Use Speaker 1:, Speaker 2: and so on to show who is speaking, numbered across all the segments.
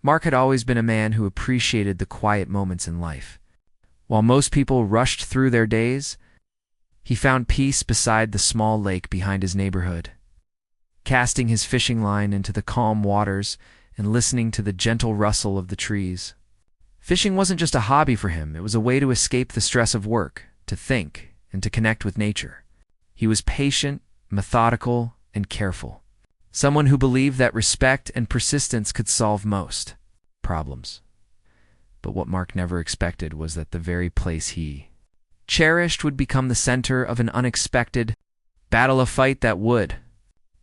Speaker 1: Mark had always been a man who appreciated the quiet moments in life. While most people rushed through their days, he found peace beside the small lake behind his neighborhood, casting his fishing line into the calm waters and listening to the gentle rustle of the trees. Fishing wasn't just a hobby for him, it was a way to escape the stress of work, to think, and to connect with nature. He was patient, methodical, and careful. Someone who believed that respect and persistence could solve most problems. But what Mark never expected was that the very place he cherished would become the center of an unexpected battle, a fight that would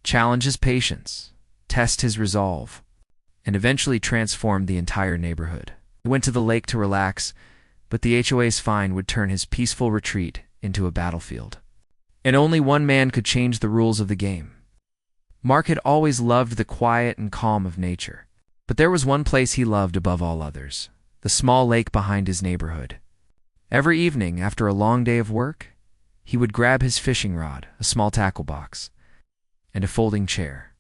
Speaker 1: challenge his patience, test his resolve, and eventually transform the entire neighborhood. He went to the lake to relax, but the HOA's fine would turn his peaceful retreat into a battlefield. And only one man could change the rules of the game. Mark had always loved the quiet and calm of nature, but there was one place he loved above all others: the small lake behind his neighborhood. Every evening, after a long day of work, he would grab his fishing rod, a small tackle box, and a folding chair,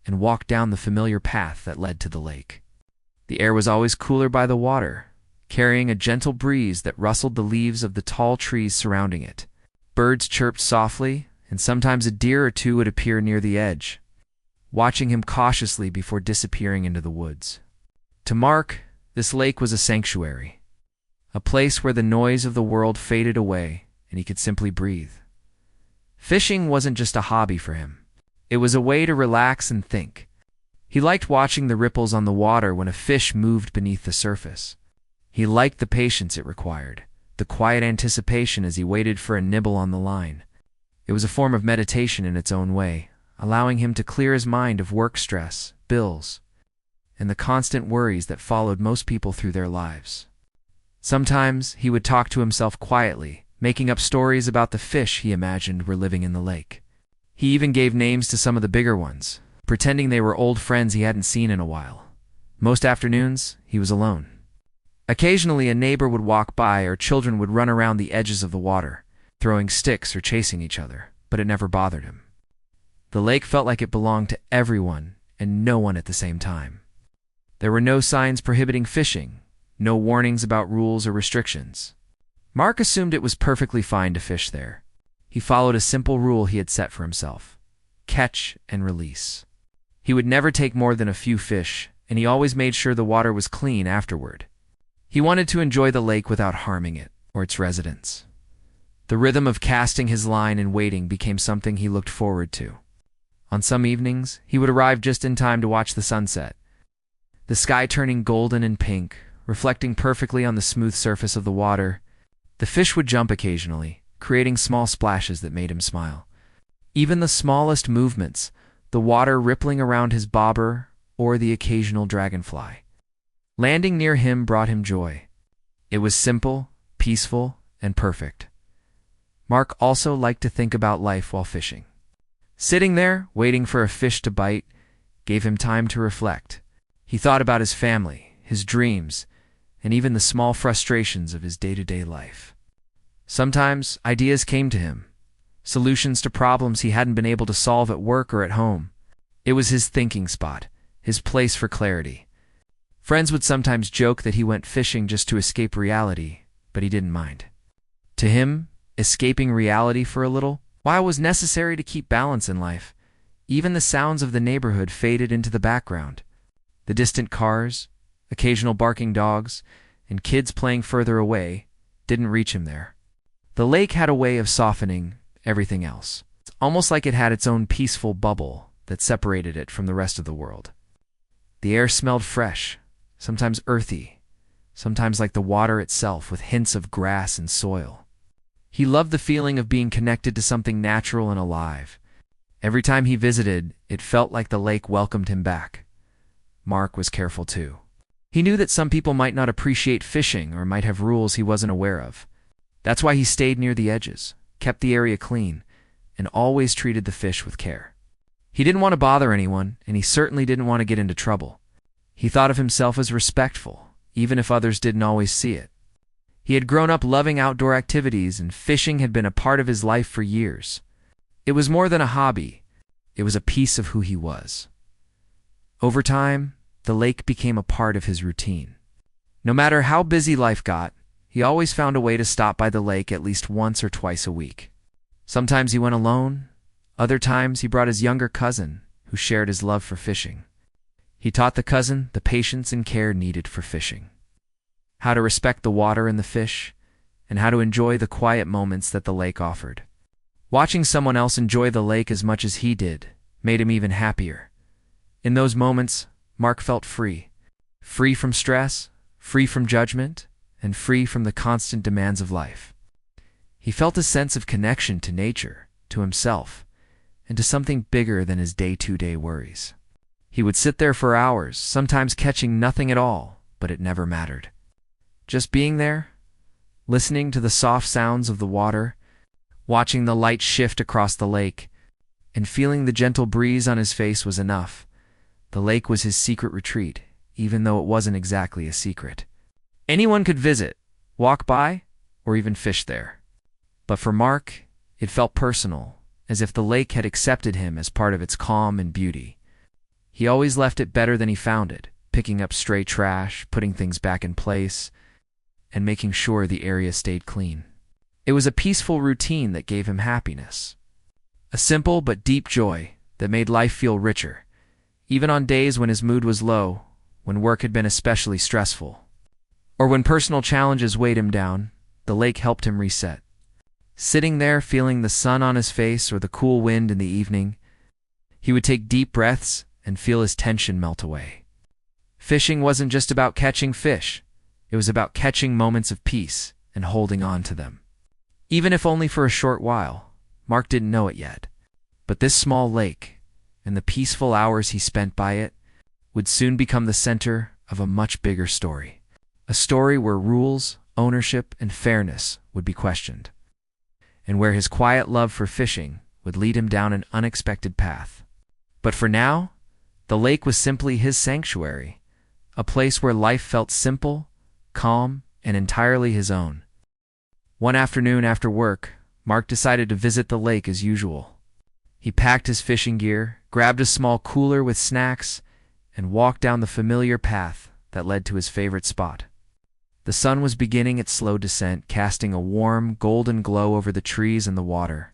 Speaker 1: and walk down the familiar path that led to the lake. The air was always cooler by the water, carrying a gentle breeze that rustled the leaves of the tall trees surrounding it. Birds chirped softly, and sometimes a deer or two would appear near the edge, watching him cautiously before disappearing into the woods. To Mark, this lake was a sanctuary, a place where the noise of the world faded away and he could simply breathe. Fishing wasn't just a hobby for him. It was a way to relax and think. He liked watching the ripples on the water when a fish moved beneath the surface. He liked the patience it required, the quiet anticipation as he waited for a nibble on the line. It was a form of meditation in its own way, allowing him to clear his mind of work stress, bills, and the constant worries that followed most people through their lives. Sometimes he would talk to himself quietly, making up stories about the fish he imagined were living in the lake. He even gave names to some of the bigger ones, pretending they were old friends he hadn't seen in a while. Most afternoons, he was alone. Occasionally, a neighbor would walk by or children would run around the edges of the water, throwing sticks or chasing each other, but it never bothered him. The lake felt like it belonged to everyone and no one at the same time. There were no signs prohibiting fishing, no warnings about rules or restrictions. Mark assumed it was perfectly fine to fish there. He followed a simple rule he had set for himself: catch and release. He would never take more than a few fish, and he always made sure the water was clean afterward. He wanted to enjoy the lake without harming it or its residents. The rhythm of casting his line and waiting became something he looked forward to. On some evenings, he would arrive just in time to watch the sunset, the sky turning golden and pink, reflecting perfectly on the smooth surface of the water. The fish would jump occasionally, creating small splashes that made him smile. Even the smallest movements, the water rippling around his bobber or the occasional dragonfly landing near him, brought him joy. It was simple, peaceful, and perfect. Mark also liked to think about life while fishing. Sitting there, waiting for a fish to bite, gave him time to reflect. He thought about his family, his dreams, and even the small frustrations of his day-to-day life. Sometimes ideas came to him, solutions to problems he hadn't been able to solve at work or at home. It was his thinking spot, his place for clarity. Friends would sometimes joke that he went fishing just to escape reality, but he didn't mind. To him, escaping reality for a little while was necessary to keep balance in life. Even the sounds of the neighborhood faded into the background. The distant cars, occasional barking dogs, and kids playing further away didn't reach him there. The lake had a way of softening everything else. It's almost like it had its own peaceful bubble that separated it from the rest of the world. The air smelled fresh, sometimes earthy, sometimes like the water itself with hints of grass and soil. He loved the feeling of being connected to something natural and alive. Every time he visited, it felt like the lake welcomed him back. Mark was careful too. He knew that some people might not appreciate fishing or might have rules he wasn't aware of. That's why he stayed near the edges, kept the area clean, and always treated the fish with care. He didn't want to bother anyone, and he certainly didn't want to get into trouble. He thought of himself as respectful, even if others didn't always see it. He had grown up loving outdoor activities, and fishing had been a part of his life for years. It was more than a hobby. It was a piece of who he was. Over time, the lake became a part of his routine. No matter how busy life got, he always found a way to stop by the lake at least once or twice a week. Sometimes he went alone, other times he brought his younger cousin, who shared his love for fishing. He taught the cousin the patience and care needed for fishing, how to respect the water and the fish, and how to enjoy the quiet moments that the lake offered. Watching someone else enjoy the lake as much as he did made him even happier. In those moments, Mark felt free. Free from stress, free from judgment, and free from the constant demands of life. He felt a sense of connection to nature, to himself, and to something bigger than his day-to-day worries. He would sit there for hours, sometimes catching nothing at all, but it never mattered. Just being there, listening to the soft sounds of the water, watching the light shift across the lake, and feeling the gentle breeze on his face was enough. The lake was his secret retreat, even though it wasn't exactly a secret. Anyone could visit, walk by, or even fish there. But for Mark, it felt personal, as if the lake had accepted him as part of its calm and beauty. He always left it better than he found it, picking up stray trash, putting things back in place, and making sure the area stayed clean. It was a peaceful routine that gave him happiness. A simple but deep joy that made life feel richer, even on days when his mood was low, when work had been especially stressful, or when personal challenges weighed him down. The lake helped him reset. Sitting there feeling the sun on his face or the cool wind in the evening, he would take deep breaths and feel his tension melt away. Fishing wasn't just about catching fish. It was about catching moments of peace and holding on to them. Even if only for a short while, Mark didn't know it yet. But this small lake, and the peaceful hours he spent by it, would soon become the center of a much bigger story. A story where rules, ownership, and fairness would be questioned, and where his quiet love for fishing would lead him down an unexpected path. But for now, the lake was simply his sanctuary, a place where life felt simple, calm, and entirely his own. One afternoon after work, Mark decided to visit the lake as usual. He packed his fishing gear, grabbed a small cooler with snacks, and walked down the familiar path that led to his favorite spot. The sun was beginning its slow descent, casting a warm, golden glow over the trees and the water.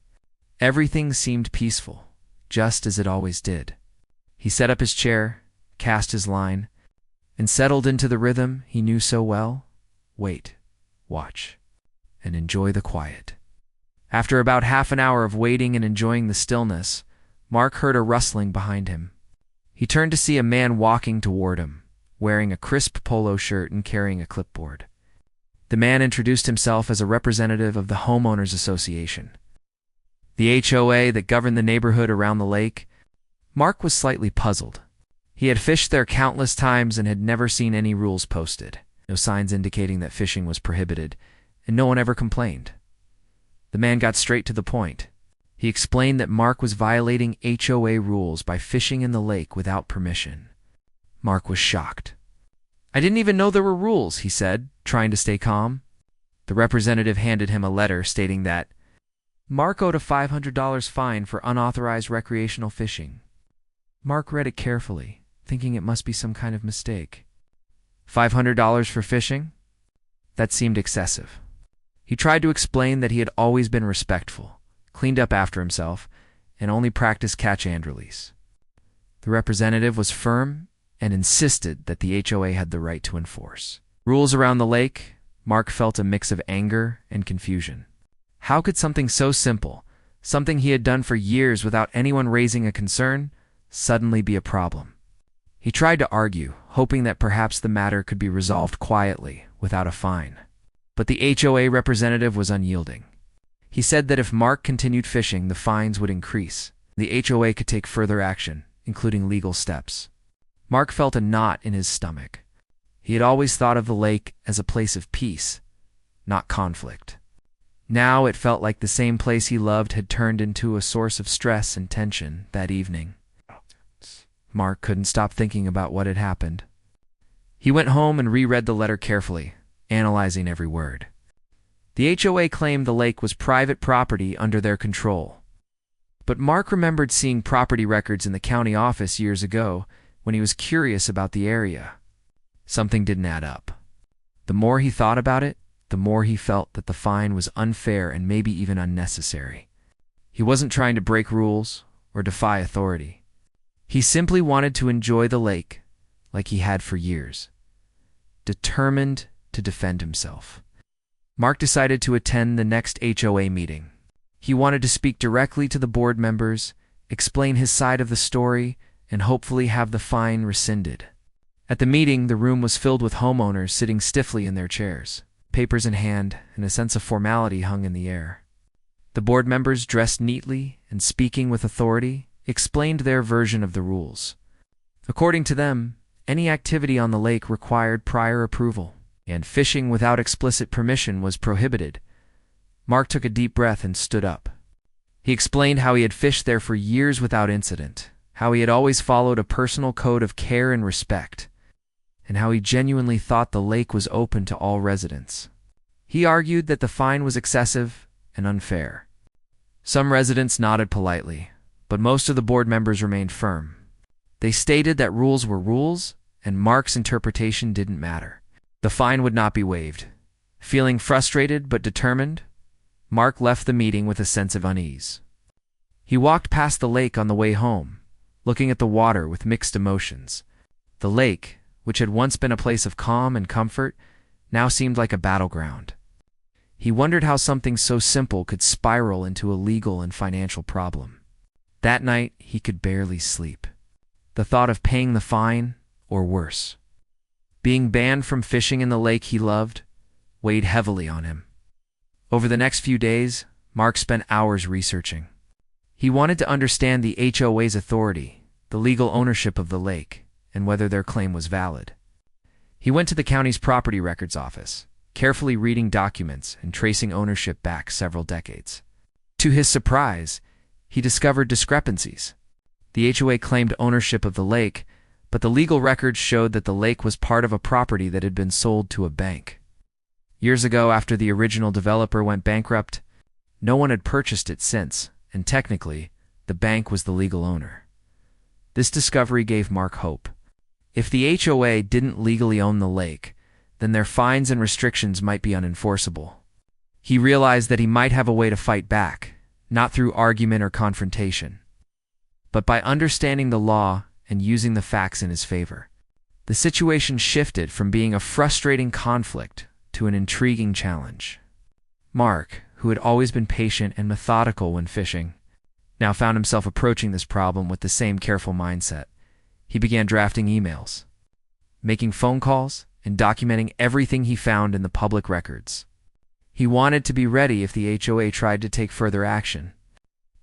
Speaker 1: Everything seemed peaceful, just as it always did. He set up his chair, cast his line, and settled into the rhythm he knew so well. Wait, watch, and enjoy the quiet. After about half an hour of waiting and enjoying the stillness, Mark heard a rustling behind him. He turned to see a man walking toward him, wearing a crisp polo shirt and carrying a clipboard. The man introduced himself as a representative of the Homeowners Association, the HOA that governed the neighborhood around the lake. Mark was slightly puzzled. He had fished there countless times and had never seen any rules posted, no signs indicating that fishing was prohibited, and no one ever complained. The man got straight to the point. He explained that Mark was violating HOA rules by fishing in the lake without permission. Mark was shocked. "I didn't even know there were rules," he said, trying to stay calm. The representative handed him a letter stating that Mark owed a $500 fine for unauthorized recreational fishing. Mark read it carefully, thinking it must be some kind of mistake. $500 for fishing? That seemed excessive. He tried to explain that he had always been respectful, cleaned up after himself, and only practiced catch and release. The representative was firm and insisted that the HOA had the right to enforce rules around the lake. Mark felt a mix of anger and confusion. How could something so simple, something he had done for years without anyone raising a concern, suddenly be a problem? He tried to argue, hoping that perhaps the matter could be resolved quietly, without a fine. But the HOA representative was unyielding. He said that if Mark continued fishing, the fines would increase. The HOA could take further action, including legal steps. Mark felt a knot in his stomach. He had always thought of the lake as a place of peace, not conflict. Now it felt like the same place he loved had turned into a source of stress and tension that evening. Mark couldn't stop thinking about what had happened. He went home and reread the letter carefully, analyzing every word. The HOA claimed the lake was private property under their control. But Mark remembered seeing property records in the county office years ago when he was curious about the area. Something didn't add up. The more he thought about it, the more he felt that the fine was unfair and maybe even unnecessary. He wasn't trying to break rules or defy authority. He simply wanted to enjoy the lake like he had for years, determined to defend himself. Mark decided to attend the next HOA meeting. He wanted to speak directly to the board members, explain his side of the story, and hopefully have the fine rescinded. At the meeting, the room was filled with homeowners sitting stiffly in their chairs, papers in hand, and a sense of formality hung in the air. The board members, dressed neatly and speaking with authority, explained their version of the rules. According to them, any activity on the lake required prior approval, and fishing without explicit permission was prohibited. Mark took a deep breath and stood up. He explained how he had fished there for years without incident, how he had always followed a personal code of care and respect, and how he genuinely thought the lake was open to all residents. He argued that the fine was excessive and unfair. Some residents nodded politely, but most of the board members remained firm. They stated that rules were rules, and Mark's interpretation didn't matter. The fine would not be waived. Feeling frustrated but determined, Mark left the meeting with a sense of unease. He walked past the lake on the way home, looking at the water with mixed emotions. The lake, which had once been a place of calm and comfort, now seemed like a battleground. He wondered how something so simple could spiral into a legal and financial problem. That night, he could barely sleep. The thought of paying the fine, or worse, being banned from fishing in the lake he loved, weighed heavily on him. Over the next few days, Mark spent hours researching. He wanted to understand the HOA's authority, the legal ownership of the lake, and whether their claim was valid. He went to the county's property records office, carefully reading documents and tracing ownership back several decades. To his surprise, he discovered discrepancies. The HOA claimed ownership of the lake, but the legal records showed that the lake was part of a property that had been sold to a bank. Years ago, after the original developer went bankrupt, no one had purchased it since, and technically, the bank was the legal owner. This discovery gave Mark hope. If the HOA didn't legally own the lake, then their fines and restrictions might be unenforceable. He realized that he might have a way to fight back, not through argument or confrontation, but by understanding the law and using the facts in his favor. The situation shifted from being a frustrating conflict to an intriguing challenge. Mark, who had always been patient and methodical when fishing, now found himself approaching this problem with the same careful mindset. He began drafting emails, making phone calls, and documenting everything he found in the public records. He wanted to be ready if the HOA tried to take further action.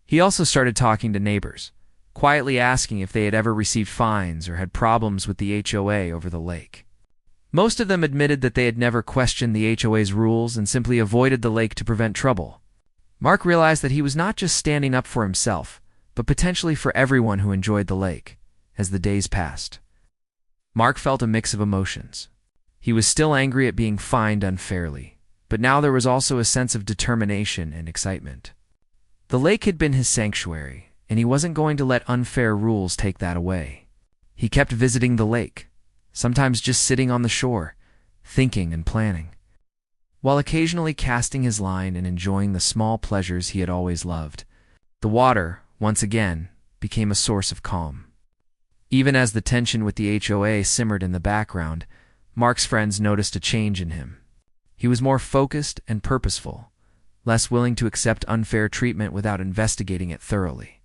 Speaker 1: He also started talking to neighbors, quietly asking if they had ever received fines or had problems with the HOA over the lake. Most of them admitted that they had never questioned the HOA's rules and simply avoided the lake to prevent trouble. Mark realized that he was not just standing up for himself, but potentially for everyone who enjoyed the lake. As the days passed, Mark felt a mix of emotions. He was still angry at being fined unfairly, but now there was also a sense of determination and excitement. The lake had been his sanctuary, and he wasn't going to let unfair rules take that away. He kept visiting the lake, sometimes just sitting on the shore, thinking and planning, while occasionally casting his line and enjoying the small pleasures he had always loved. The water, once again, became a source of calm. Even as the tension with the HOA simmered in the background, Mark's friends noticed a change in him. He was more focused and purposeful, less willing to accept unfair treatment without investigating it thoroughly.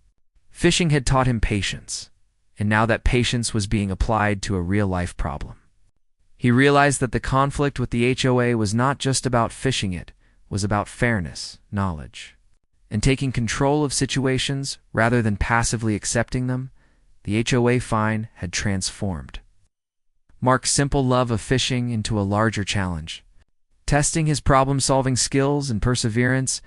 Speaker 1: Fishing had taught him patience, and now that patience was being applied to a real-life problem. He realized that the conflict with the HOA was not just about fishing, it was about fairness, knowledge, and taking control of situations rather than passively accepting them. The HOA fine had transformed Mark's simple love of fishing into a larger challenge, testing his problem-solving skills and perseverance.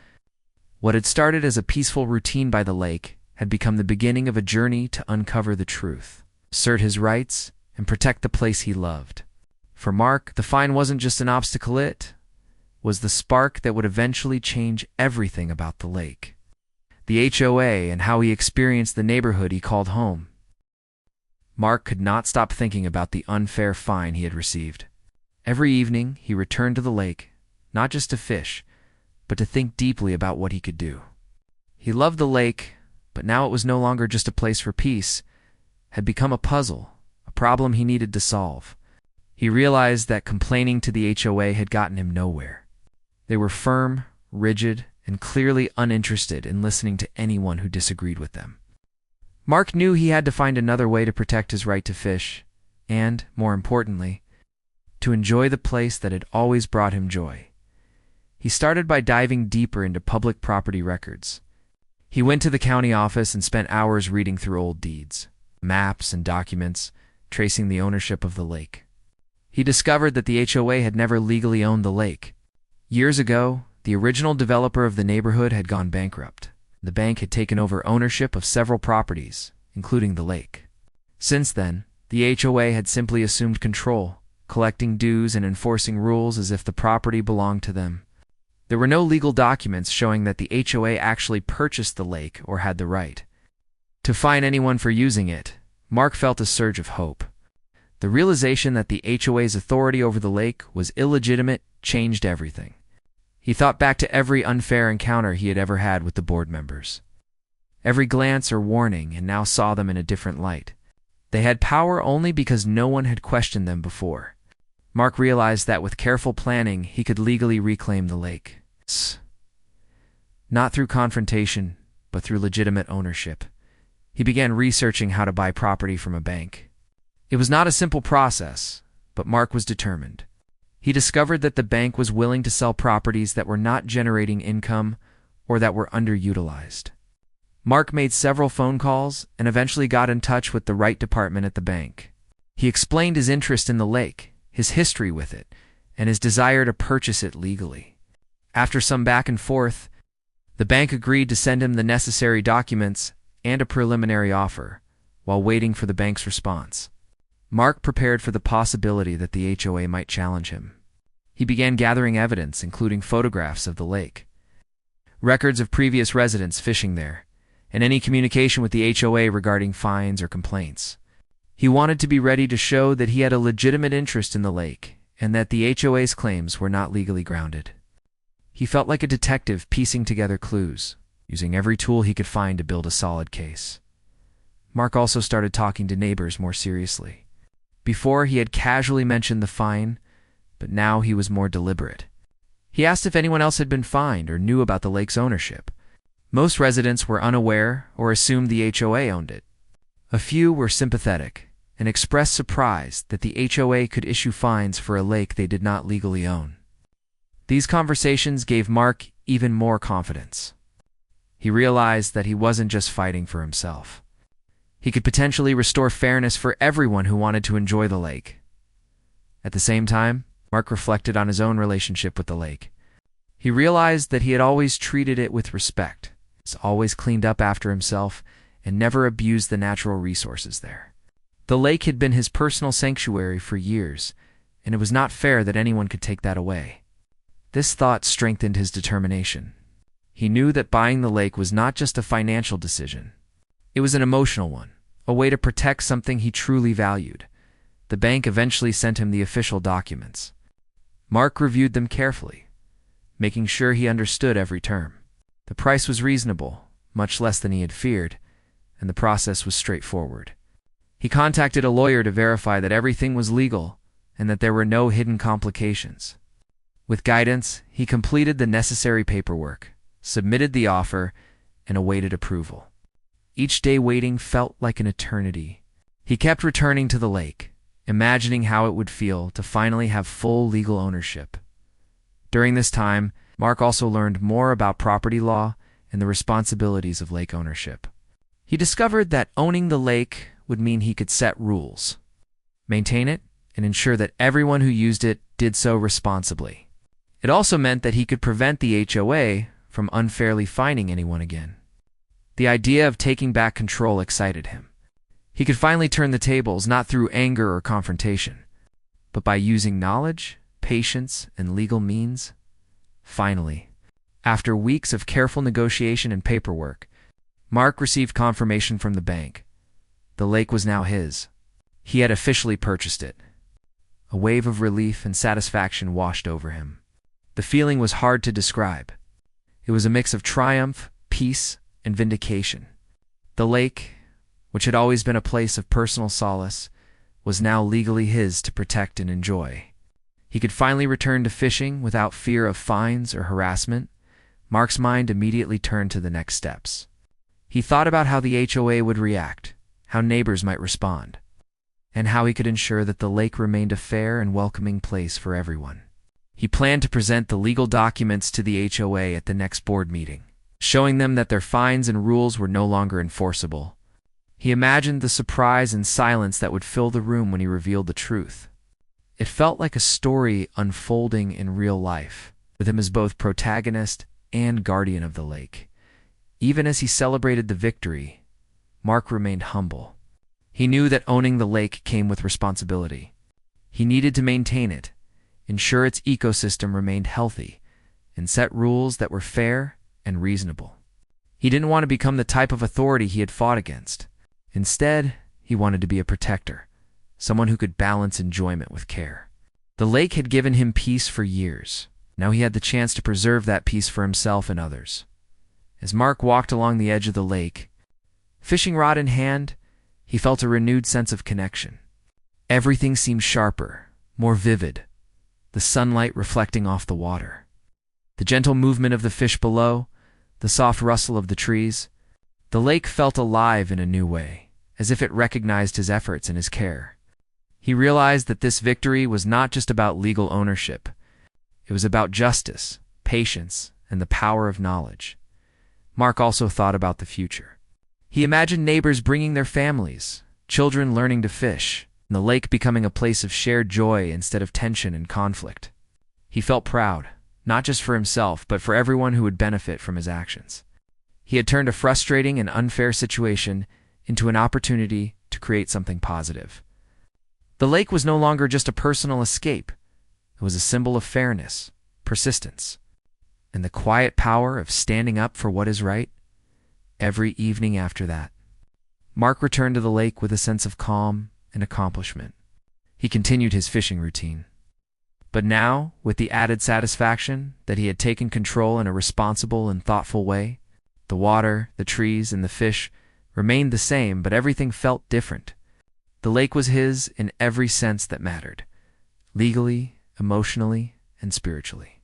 Speaker 1: What had started as a peaceful routine by the lake had become the beginning of a journey to uncover the truth, assert his rights, and protect the place he loved. For Mark, the fine wasn't just an obstacle, it was the spark that would eventually change everything about the lake, the HOA, and how he experienced the neighborhood he called home. Mark could not stop thinking about the unfair fine he had received. Every evening, he returned to the lake, not just to fish, but to think deeply about what he could do. He loved the lake, but now it was no longer just a place for peace, had become a puzzle, a problem he needed to solve. He realized that complaining to the HOA had gotten him nowhere. They were firm, rigid, and clearly uninterested in listening to anyone who disagreed with them. Mark knew he had to find another way to protect his right to fish, and, more importantly, to enjoy the place that had always brought him joy. He started by diving deeper into public property records. He went to the county office and spent hours reading through old deeds, maps, and documents tracing the ownership of the lake. He discovered that the HOA had never legally owned the lake. Years ago, the original developer of the neighborhood had gone bankrupt. The bank had taken over ownership of several properties, including the lake. Since then, the HOA had simply assumed control, collecting dues and enforcing rules as if the property belonged to them. There were no legal documents showing that the HOA actually purchased the lake or had the right to fine anyone for using it. Mark felt a surge of hope. The realization that the HOA's authority over the lake was illegitimate changed everything. He thought back to every unfair encounter he had ever had with the board members. Every glance or warning, and now saw them in a different light. They had power only because no one had questioned them before. Mark realized that with careful planning, he could legally reclaim the lake. Not through confrontation, but through legitimate ownership. He began researching how to buy property from a bank. It was not a simple process, but Mark was determined. He discovered that the bank was willing to sell properties that were not generating income or that were underutilized. Mark made several phone calls and eventually got in touch with the right department at the bank. He explained his interest in the lake, his history with it, and his desire to purchase it legally. After some back and forth, the bank agreed to send him the necessary documents and a preliminary offer, while waiting for the bank's response. Mark prepared for the possibility that the HOA might challenge him. He began gathering evidence, including photographs of the lake, records of previous residents fishing there, and any communication with the HOA regarding fines or complaints. He wanted to be ready to show that he had a legitimate interest in the lake and that the HOA's claims were not legally grounded. He felt like a detective piecing together clues, using every tool he could find to build a solid case. Mark also started talking to neighbors more seriously. Before, he had casually mentioned the fine, but now he was more deliberate. He asked if anyone else had been fined or knew about the lake's ownership. Most residents were unaware or assumed the HOA owned it. A few were sympathetic and expressed surprise that the HOA could issue fines for a lake they did not legally own. These conversations gave Mark even more confidence. He realized that he wasn't just fighting for himself. He could potentially restore fairness for everyone who wanted to enjoy the lake. At the same time, Mark reflected on his own relationship with the lake. He realized that he had always treated it with respect, always cleaned up after himself, and never abused the natural resources there. The lake had been his personal sanctuary for years, and it was not fair that anyone could take that away. This thought strengthened his determination. He knew that buying the lake was not just a financial decision. It was an emotional one, a way to protect something he truly valued. The bank eventually sent him the official documents. Mark reviewed them carefully, making sure he understood every term. The price was reasonable, much less than he had feared, and the process was straightforward. He contacted a lawyer to verify that everything was legal and that there were no hidden complications. With guidance, he completed the necessary paperwork, submitted the offer, and awaited approval. Each day waiting felt like an eternity. He kept returning to the lake, imagining how it would feel to finally have full legal ownership. During this time, Mark also learned more about property law and the responsibilities of lake ownership. He discovered that owning the lake would mean he could set rules, maintain it, and ensure that everyone who used it did so responsibly. It also meant that he could prevent the HOA from unfairly fining anyone again. The idea of taking back control excited him. He could finally turn the tables not through anger or confrontation, but by using knowledge, patience, and legal means. Finally, after weeks of careful negotiation and paperwork, Mark received confirmation from the bank. The lake was now his, He had officially purchased it. A wave of relief and satisfaction washed over him. The feeling was hard to describe. It was a mix of triumph, peace, and vindication. The lake, which had always been a place of personal solace, was now legally his to protect and enjoy. He could finally return to fishing without fear of fines or harassment. Mark's mind immediately turned to the next steps. He thought about how the HOA would react, how neighbors might respond, and how he could ensure that the lake remained a fair and welcoming place for everyone. He planned to present the legal documents to the HOA at the next board meeting, showing them that their fines and rules were no longer enforceable. He imagined the surprise and silence that would fill the room when he revealed the truth. It felt like a story unfolding in real life, with him as both protagonist and guardian of the lake. Even as he celebrated the victory, Mark remained humble. He knew that owning the lake came with responsibility. He needed to maintain it, ensure its ecosystem remained healthy, and set rules that were fair and reasonable. He didn't want to become the type of authority he had fought against. Instead, he wanted to be a protector, someone who could balance enjoyment with care. The lake had given him peace for years. Now he had the chance to preserve that peace for himself and others. As Mark walked along the edge of the lake, fishing rod in hand, he felt a renewed sense of connection. Everything seemed sharper, more vivid, the sunlight reflecting off the water. The gentle movement of the fish below, the soft rustle of the trees. The lake felt alive in a new way, as if it recognized his efforts and his care. He realized that this victory was not just about legal ownership. It was about justice, patience, and the power of knowledge. Mark also thought about the future. He imagined neighbors bringing their families, children learning to fish, and the lake becoming a place of shared joy instead of tension and conflict. He felt proud, not just for himself, but for everyone who would benefit from his actions. He had turned a frustrating and unfair situation into an opportunity to create something positive. The lake was no longer just a personal escape. It was a symbol of fairness, persistence, and the quiet power of standing up for what is right. Every evening after that, Mark returned to the lake with a sense of calm and accomplishment. He continued his fishing routine, but now with the added satisfaction that he had taken control in a responsible and thoughtful way. The water, the trees, and the fish remained the same, but everything felt different. The lake was his in every sense that mattered, legally, emotionally, and spiritually.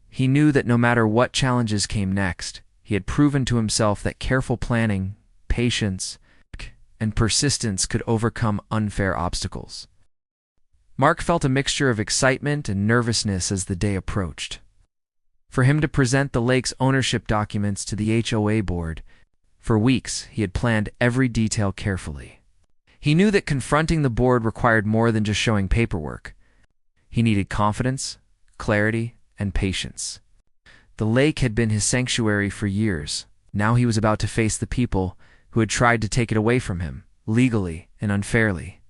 Speaker 1: He knew that no matter what challenges came next, he had proven to himself that careful planning, patience, and persistence could overcome unfair obstacles. Mark felt a mixture of excitement and nervousness as the day approached. For him to present the lake's ownership documents to the HOA board, for weeks he had planned every detail carefully. He knew that confronting the board required more than just showing paperwork. He needed confidence, clarity, and patience. The lake had been his sanctuary for years. Now he was about to face the people who had tried to take it away from him, legally and unfairly.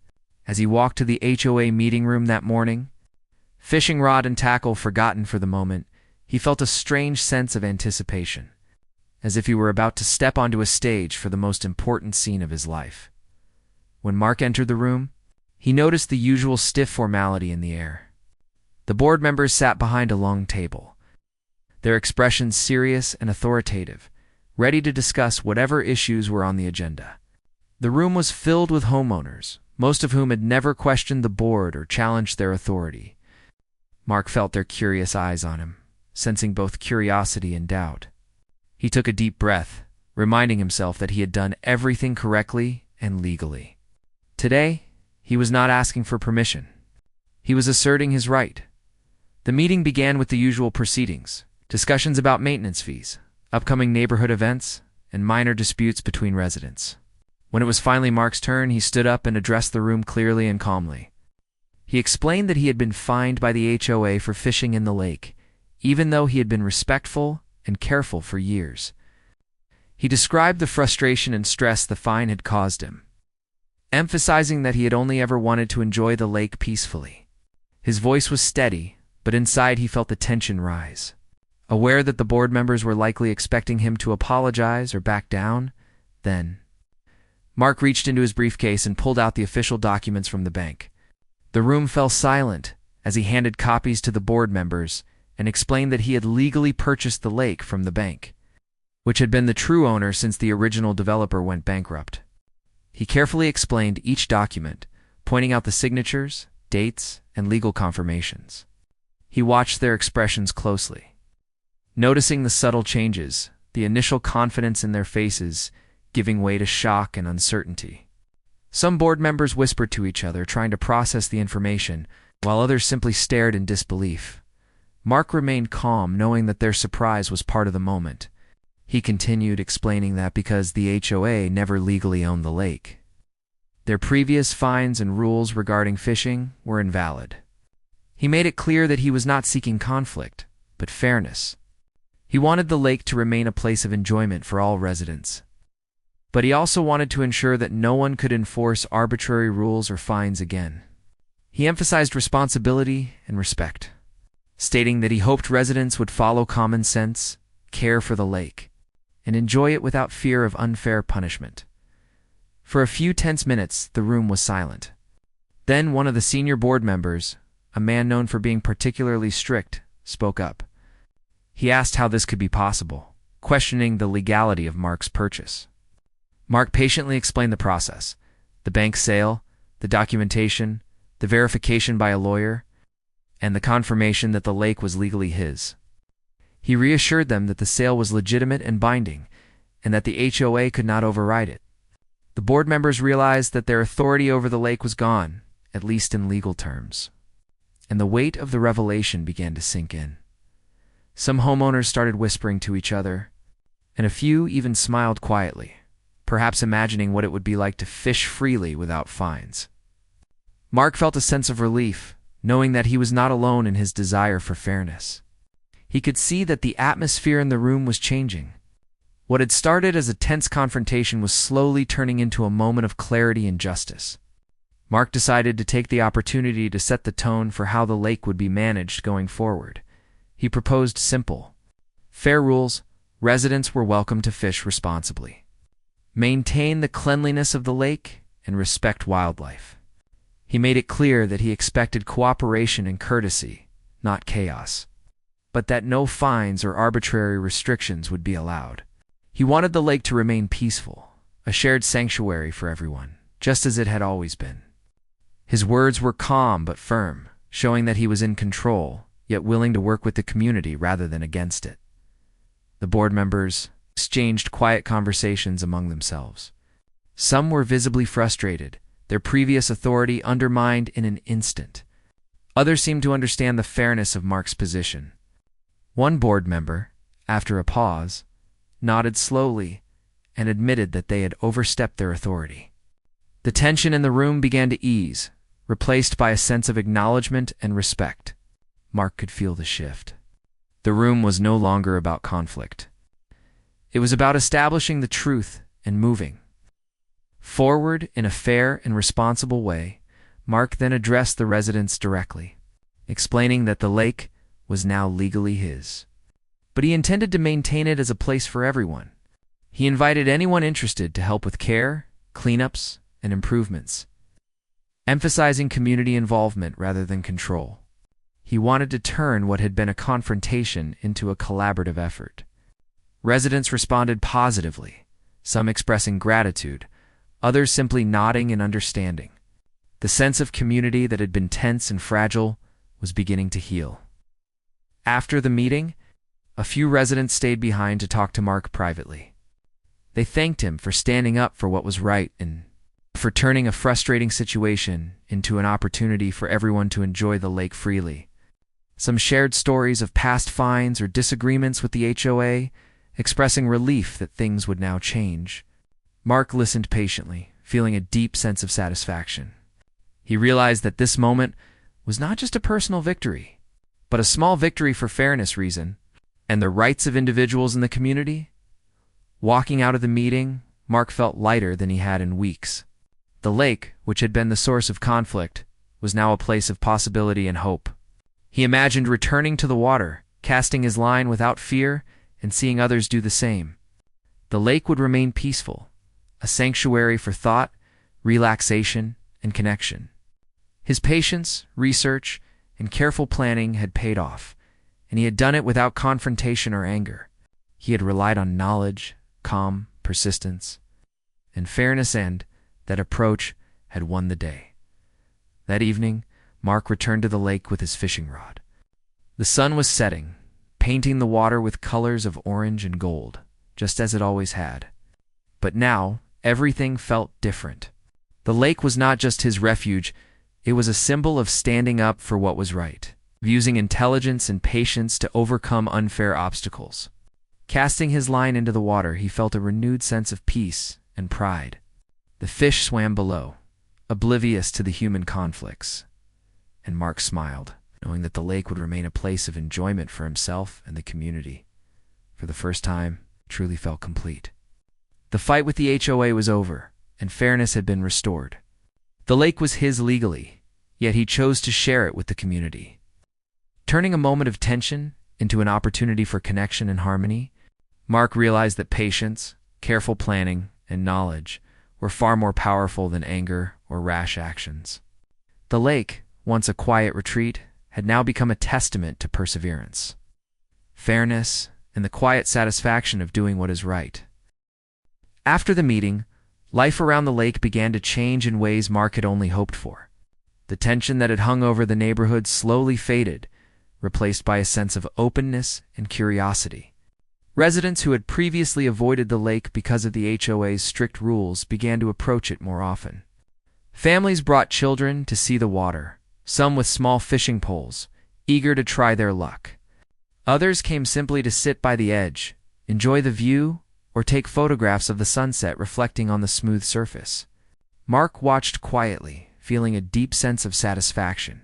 Speaker 1: As he walked to the HOA meeting room that morning, fishing rod and tackle forgotten for the moment, he felt a strange sense of anticipation, as if he were about to step onto a stage for the most important scene of his life. When Mark entered the room, he noticed the usual stiff formality in the air. The board members sat behind a long table, their expressions serious and authoritative, ready to discuss whatever issues were on the agenda. The room was filled with homeowners, most of whom had never questioned the board or challenged their authority. Mark felt their curious eyes on him, sensing both curiosity and doubt. He took a deep breath, reminding himself that he had done everything correctly and legally. Today, he was not asking for permission. He was asserting his right. The meeting began with the usual proceedings, discussions about maintenance fees, upcoming neighborhood events, and minor disputes between residents. When it was finally Mark's turn, he stood up and addressed the room clearly and calmly. He explained that he had been fined by the HOA for fishing in the lake, even though he had been respectful and careful for years. He described the frustration and stress the fine had caused him, emphasizing that he had only ever wanted to enjoy the lake peacefully. His voice was steady, but inside he felt the tension rise. Aware that the board members were likely expecting him to apologize or back down, then Mark reached into his briefcase and pulled out the official documents from the bank. The room fell silent as he handed copies to the board members and explained that he had legally purchased the lake from the bank, which had been the true owner since the original developer went bankrupt. He carefully explained each document, pointing out the signatures, dates, and legal confirmations. He watched their expressions closely, noticing the subtle changes, the initial confidence in their faces giving way to shock and uncertainty. Some board members whispered to each other, trying to process the information, while others simply stared in disbelief. Mark remained calm, knowing that their surprise was part of the moment. He continued, explaining that because the HOA never legally owned the lake, their previous fines and rules regarding fishing were invalid. He made it clear that he was not seeking conflict, but fairness. He wanted the lake to remain a place of enjoyment for all residents, but he also wanted to ensure that no one could enforce arbitrary rules or fines again. He emphasized responsibility and respect, stating that he hoped residents would follow common sense, care for the lake, and enjoy it without fear of unfair punishment. For a few tense minutes, the room was silent. Then one of the senior board members, a man known for being particularly strict, spoke up. He asked how this could be possible, questioning the legality of Mark's purchase. Mark patiently explained the process: the bank sale, the documentation, the verification by a lawyer, and the confirmation that the lake was legally his. He reassured them that the sale was legitimate and binding, and that the HOA could not override it. The board members realized that their authority over the lake was gone, at least in legal terms, and the weight of the revelation began to sink in. Some homeowners started whispering to each other, and a few even smiled quietly, perhaps imagining what it would be like to fish freely without fines. Mark felt a sense of relief, knowing that he was not alone in his desire for fairness. He could see that the atmosphere in the room was changing. What had started as a tense confrontation was slowly turning into a moment of clarity and justice. Mark decided to take the opportunity to set the tone for how the lake would be managed going forward. He proposed simple, fair rules. Residents were welcome to fish responsibly, maintain the cleanliness of the lake, and respect wildlife. He made it clear that he expected cooperation and courtesy, not chaos, but that no fines or arbitrary restrictions would be allowed. He wanted the lake to remain peaceful, a shared sanctuary for everyone, just as it had always been. His words were calm but firm, showing that he was in control, yet willing to work with the community rather than against it. The board members exchanged quiet conversations among themselves. Some were visibly frustrated, their previous authority undermined in an instant. Others seemed to understand the fairness of Mark's position. One board member, after a pause, nodded slowly and admitted that they had overstepped their authority. The tension in the room began to ease, replaced by a sense of acknowledgement and respect. Mark could feel the shift. The room was no longer about conflict. It was about establishing the truth and moving forward in a fair and responsible way. Mark then addressed the residents directly, explaining that the lake was now legally his, but he intended to maintain it as a place for everyone. He invited anyone interested to help with care, cleanups, and improvements, emphasizing community involvement rather than control. He wanted to turn what had been a confrontation into a collaborative effort. Residents responded positively, some expressing gratitude, others simply nodding in understanding. The sense of community that had been tense and fragile was beginning to heal. After the meeting, a few residents stayed behind to talk to Mark privately. They thanked him for standing up for what was right and for turning a frustrating situation into an opportunity for everyone to enjoy the lake freely. Some shared stories of past fines or disagreements with the HOA, expressing relief that things would now change. Mark listened patiently, feeling a deep sense of satisfaction. He realized that this moment was not just a personal victory, but a small victory for fairness reason and the rights of individuals in the community. Walking out of the meeting, Mark felt lighter than he had in weeks. The lake, which had been the source of conflict, was now a place of possibility and hope. He imagined returning to the water, casting his line without fear, and seeing others do the same. The lake would remain peaceful, a sanctuary for thought, relaxation, and connection. His patience, research, and careful planning had paid off, and he had done it without confrontation or anger. He had relied on knowledge, calm, persistence, and fairness, and that approach had won the day. That evening, Mark returned to the lake with his fishing rod. The sun was setting, painting the water with colors of orange and gold, just as it always had. But now, everything felt different. The lake was not just his refuge, it was a symbol of standing up for what was right, of using intelligence and patience to overcome unfair obstacles. Casting his line into the water, he felt a renewed sense of peace and pride. The fish swam below, oblivious to the human conflicts, and Mark smiled, knowing that the lake would remain a place of enjoyment for himself and the community. For the first time, it truly felt complete. The fight with the HOA was over, and fairness had been restored. The lake was his legally, yet he chose to share it with the community. Turning a moment of tension into an opportunity for connection and harmony, Mark realized that patience, careful planning, and knowledge were far more powerful than anger or rash actions. The lake, once a quiet retreat, had now become a testament to perseverance, fairness, and the quiet satisfaction of doing what is right. After the meeting, life around the lake began to change in ways Mark had only hoped for. The tension that had hung over the neighborhood slowly faded, replaced by a sense of openness and curiosity. Residents who had previously avoided the lake because of the HOA's strict rules began to approach it more often. Families brought children to see the water, some with small fishing poles, eager to try their luck. Others came simply to sit by the edge, enjoy the view, or take photographs of the sunset reflecting on the smooth surface. Mark watched quietly, feeling a deep sense of satisfaction.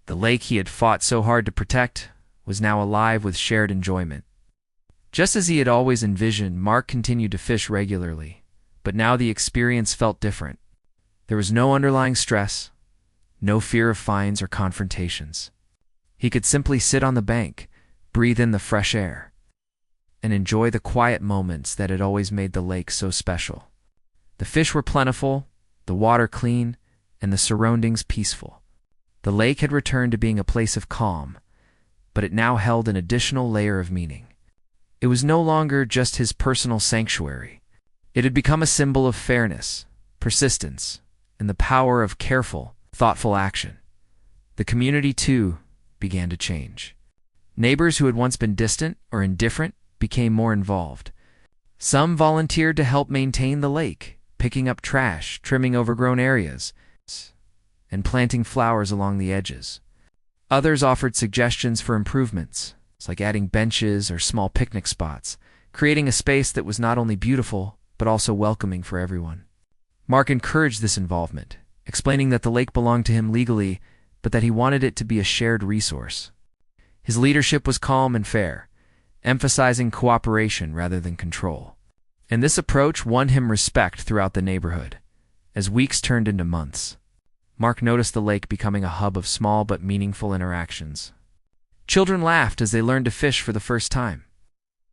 Speaker 1: The lake he had fought so hard to protect was now alive with shared enjoyment. Just as he had always envisioned, Mark continued to fish regularly, but now the experience felt different. There was no underlying stress, no fear of fines or confrontations. He could simply sit on the bank, breathe in the fresh air, and enjoy the quiet moments that had always made the lake so special. The fish were plentiful, the water clean, and the surroundings peaceful. The lake had returned to being a place of calm, but it now held an additional layer of meaning. It was no longer just his personal sanctuary. It had become a symbol of fairness, persistence, and the power of careful, thoughtful action. The community, too, began to change. Neighbors who had once been distant or indifferent became more involved. Some volunteered to help maintain the lake, picking up trash, trimming overgrown areas, and planting flowers along the edges. Others offered suggestions for improvements, like adding benches or small picnic spots, creating a space that was not only beautiful, but also welcoming for everyone. Mark encouraged this involvement, explaining that the lake belonged to him legally, but that he wanted it to be a shared resource. His leadership was calm and fair, emphasizing cooperation rather than control. And this approach won him respect throughout the neighborhood. As weeks turned into months, Mark noticed the lake becoming a hub of small but meaningful interactions. Children laughed as they learned to fish for the first time.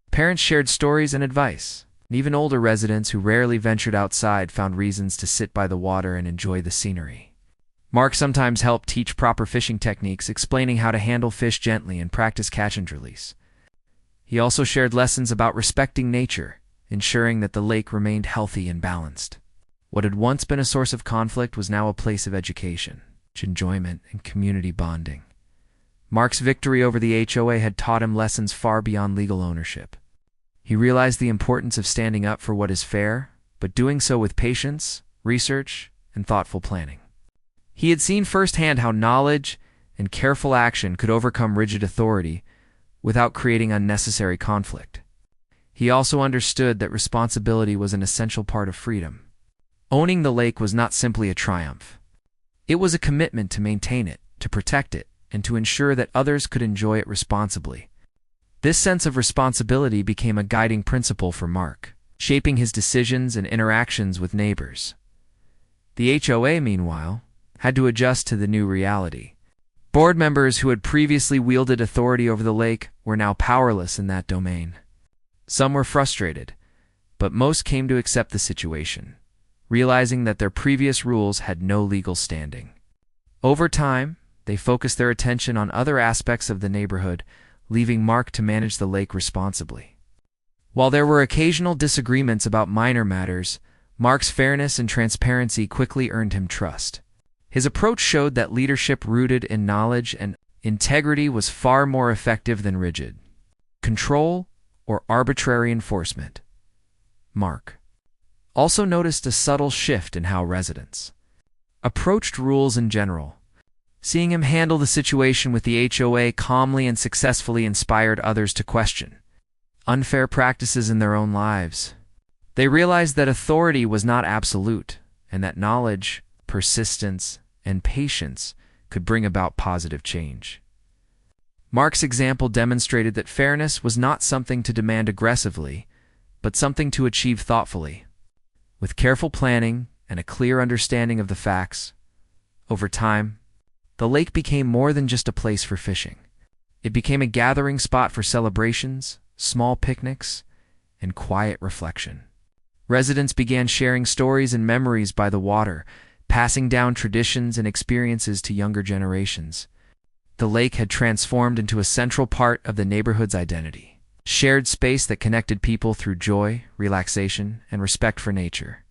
Speaker 1: Parents shared stories and advice, and even older residents who rarely ventured outside found reasons to sit by the water and enjoy the scenery. Mark sometimes helped teach proper fishing techniques, explaining how to handle fish gently and practice catch and release. He also shared lessons about respecting nature, ensuring that the lake remained healthy and balanced. What had once been a source of conflict was now a place of education, enjoyment, and community bonding. Mark's victory over the HOA had taught him lessons far beyond legal ownership. He realized the importance of standing up for what is fair, but doing so with patience, research, and thoughtful planning. He had seen firsthand how knowledge and careful action could overcome rigid authority without creating unnecessary conflict. He also understood that responsibility was an essential part of freedom. Owning the lake was not simply a triumph. It was a commitment to maintain it, to protect it, and to ensure that others could enjoy it responsibly. This sense of responsibility became a guiding principle for Mark, shaping his decisions and interactions with neighbors. The HOA, meanwhile, had to adjust to the new reality. Board members who had previously wielded authority over the lake were now powerless in that domain. Some were frustrated, but most came to accept the situation, realizing that their previous rules had no legal standing. Over time, they focused their attention on other aspects of the neighborhood, leaving Mark to manage the lake responsibly. While there were occasional disagreements about minor matters, Mark's fairness and transparency quickly earned him trust. His approach showed that leadership rooted in knowledge and integrity was far more effective than rigid control or arbitrary enforcement. Mark also noticed a subtle shift in how residents approached rules in general. Seeing him handle the situation with the HOA calmly and successfully inspired others to question unfair practices in their own lives. They realized that authority was not absolute, and that knowledge, persistence, and patience could bring about positive change. Mark's example demonstrated that fairness was not something to demand aggressively, but something to achieve thoughtfully. With careful planning and a clear understanding of the facts, over time, the lake became more than just a place for fishing. It became a gathering spot for celebrations, small picnics, and quiet reflection. Residents began sharing stories and memories by the water, passing down traditions and experiences to younger generations. The lake had transformed into a central part of the neighborhood's identity, shared space that connected people through joy, relaxation, and respect for nature.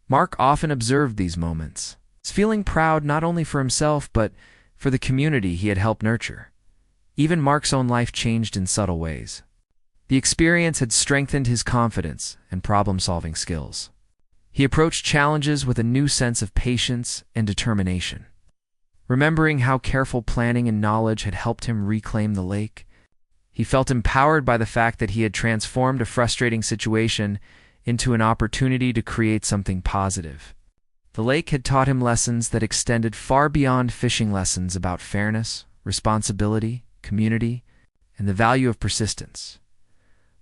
Speaker 1: Mark often observed these moments, feeling proud not only for himself but for the community he had helped nurture. Even Mark's own life changed in subtle ways. The experience had strengthened his confidence and problem-solving skills. He approached challenges with a new sense of patience and determination. Remembering how careful planning and knowledge had helped him reclaim the lake, he felt empowered by the fact that he had transformed a frustrating situation into an opportunity to create something positive. The lake had taught him lessons that extended far beyond fishing lessons about fairness, responsibility, community, and the value of persistence.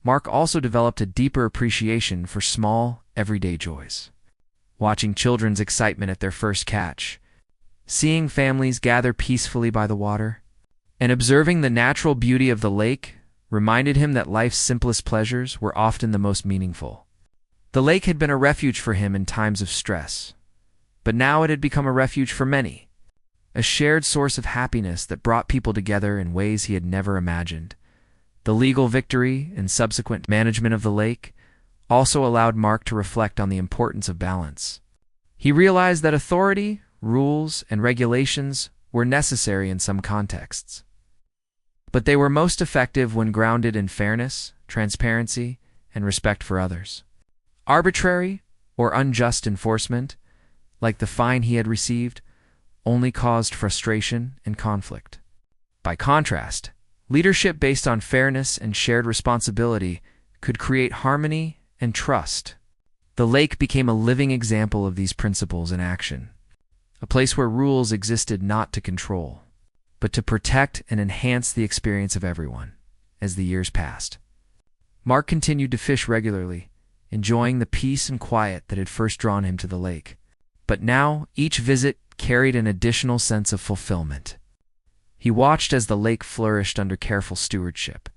Speaker 1: Mark also developed a deeper appreciation for small, everyday joys. Watching children's excitement at their first catch, seeing families gather peacefully by the water, and observing the natural beauty of the lake reminded him that life's simplest pleasures were often the most meaningful. The lake had been a refuge for him in times of stress, but now it had become a refuge for many, a shared source of happiness that brought people together in ways he had never imagined. The legal victory and subsequent management of the lake also allowed Mark to reflect on the importance of balance. He realized that authority, rules, and regulations were necessary in some contexts, but they were most effective when grounded in fairness, transparency, and respect for others. Arbitrary or unjust enforcement, like the fine he had received, only caused frustration and conflict. By contrast, leadership based on fairness and shared responsibility could create harmony and trust. The lake became a living example of these principles in action, a place where rules existed not to control, but to protect and enhance the experience of everyone. As the years passed, Mark continued to fish regularly, enjoying the peace and quiet that had first drawn him to the lake. But now, each visit carried an additional sense of fulfillment. He watched as the lake flourished under careful stewardship,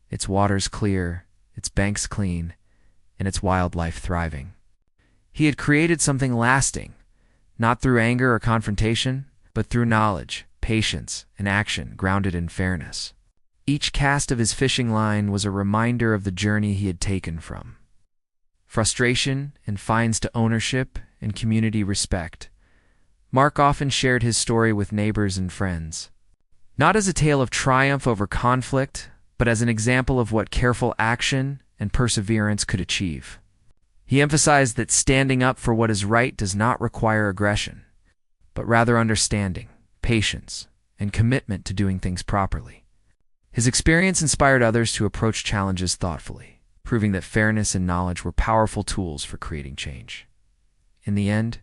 Speaker 1: its waters clear, its banks clean, and its wildlife thriving. He had created something lasting, not through anger or confrontation, but through knowledge, patience, and action grounded in fairness. Each cast of his fishing line was a reminder of the journey he had taken from frustration and fines to ownership and community respect. Mark often shared his story with neighbors and friends, not as a tale of triumph over conflict, but as an example of what careful action and perseverance could achieve. He emphasized that standing up for what is right does not require aggression, but rather understanding, patience, and commitment to doing things properly. His experience inspired others to approach challenges thoughtfully, proving that fairness and knowledge were powerful tools for creating change. In the end,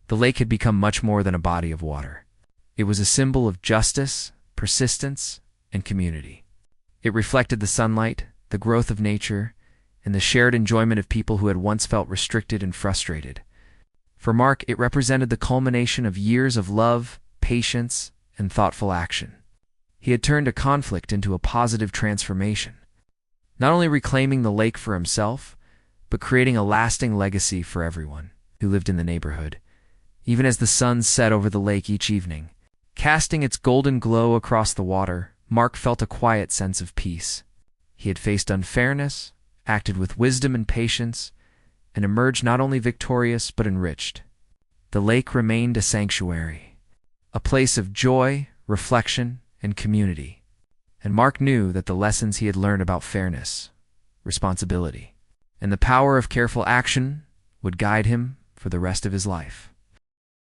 Speaker 1: the lake had become much more than a body of water. It was a symbol of justice, persistence, and community. It reflected the sunlight, the growth of nature, and the shared enjoyment of people who had once felt restricted and frustrated. For Mark, it represented the culmination of years of love, patience, and thoughtful action. He had turned a conflict into a positive transformation, not only reclaiming the lake for himself, but creating a lasting legacy for everyone who lived in the neighborhood. Even as the sun set over the lake each evening, casting its golden glow across the water, Mark felt a quiet sense of peace. He had faced unfairness, acted with wisdom and patience, and emerged not only victorious but enriched. The lake remained a sanctuary, a place of joy, reflection, and community. And Mark knew that the lessons he had learned about fairness, responsibility, and the power of careful action would guide him for the rest of his life.